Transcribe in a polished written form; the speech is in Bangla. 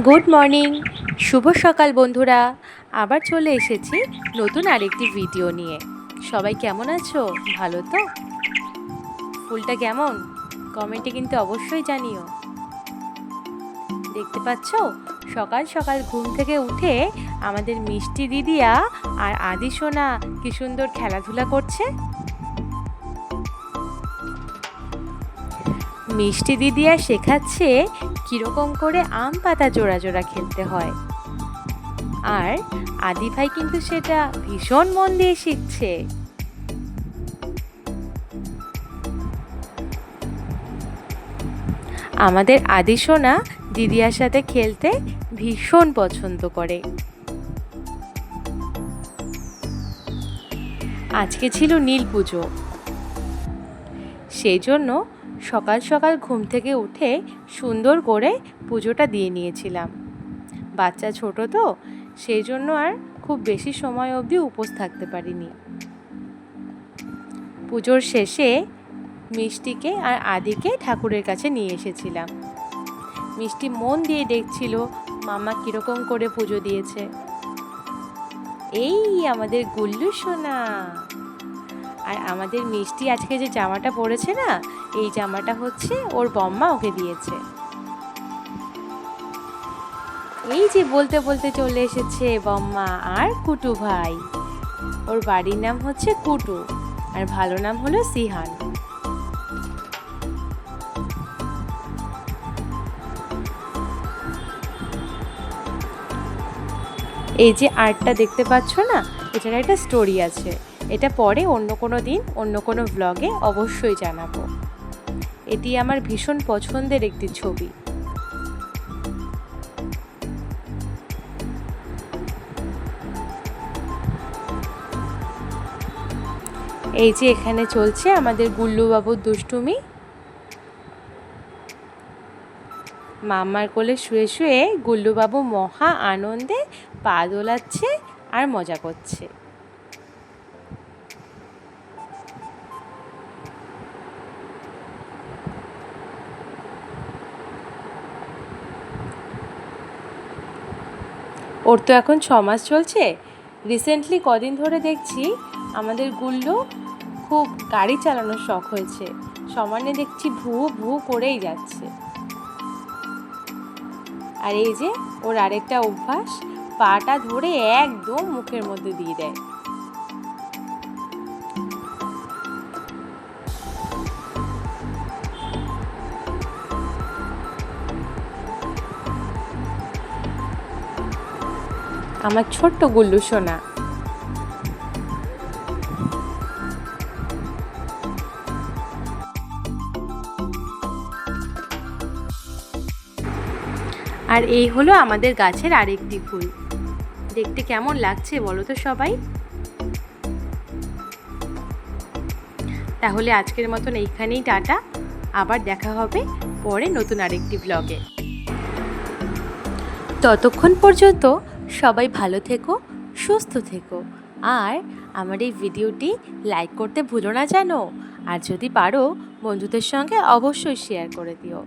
গুড মর্নিং, শুভ সকাল বন্ধুরা। আবার চলে এসেছি নতুন আরেকটি ভিডিও নিয়ে। সবাই কেমন আছো? ভালো তো? ফুলটা কেমন কমেন্টে কিন্তু অবশ্যই জানিও। দেখতে পাচ্ছ, সকাল সকাল ঘুম থেকে উঠে আমাদের মিষ্টি দিদিয়া আর আদি সোনা কি সুন্দর খেলাধুলা করছে। মিষ্টি দিদিয়া শেখাচ্ছে কিরকম করে আম পাতা জোড়া জোড়া খেলতে হয়, আর আদি ভাই কিন্তু সেটা ভীষণ মন দিয়ে শিখছে। আমাদের আদি সোনা দিদিয়ার সাথে খেলতে ভীষণ পছন্দ করে। আজকে ছিল নীল পুজো, সেই জন্য সকাল সকাল ঘুম থেকে উঠে সুন্দর করে পুজোটা দিয়ে নিয়েছিলাম। বাচ্চা ছোট তো, সেই জন্য আর খুব বেশি সময় অবধি উপোস থাকতে পারিনি। পুজোর শেষে মিষ্টিকে আর আদিকে ঠাকুরের কাছে নিয়ে এসেছিলাম। মিষ্টি মন দিয়ে দেখছিল মামা কিরকম করে পুজো দিয়েছে। এই আমাদের গুল্লু সোনা। আর আমাদের মিষ্টি আজকে যে জামাটা পরেছে না, এই জামাটা হচ্ছে ওর বম্মা ওকে দিয়েছে। এই যে বলতে বলতে চলে এসেছে বম্মা আর কুটু ভাই। ওর বাড়ির নাম হচ্ছে কুটু, আর ভালো নাম হলো সিহান। এই যে আর্টটা দেখতে পাচ্ছ না, এটার একটা স্টোরি আছে। এটা পরে অন্য কোনো দিন অন্য কোনো ব্লগে অবশ্যই জানাবো। এটি আমার ভীষণ পছন্দের একটি ছবি। এই যে এখানে চলছে আমাদের গুল্লু বাবুর দুষ্টুমি। মামার কোলে শুয়ে শুয়ে গুল্লু বাবু মহা আনন্দে পা দোলাচ্ছে আর মজা করছে। ওর তো এখন 6 মাস চলছে। রিসেন্টলি কদিন ধরে দেখছি আমাদের গুল্লু খুব গাড়ি চালানোর শখ হয়েছে। সমানে দেখছি ভু ভু করেই যাচ্ছে। আর এই যে ওর আরেকটা অভ্যাস, পাটা ধরে একদম মুখের মধ্যে দিয়ে দেয়। আমার ছোট্ট গুল্লু সোনা। আর এই হলো আমাদের গাছের আরেকটি ফুল। দেখতে কেমন লাগছে বলো তো সবাই? তাহলে আজকের মতন এইখানেই টাটা। আবার দেখা হবে পরে নতুন আরেকটি ব্লগে। ততক্ষণ পর্যন্ত সবাই ভালো থেকো, সুস্থ থেকো, আর আমার এই ভিডিওটি লাইক করতে ভুলো না যেন। আর যদি পারো বন্ধুদের সঙ্গে অবশ্যই শেয়ার করে দিও।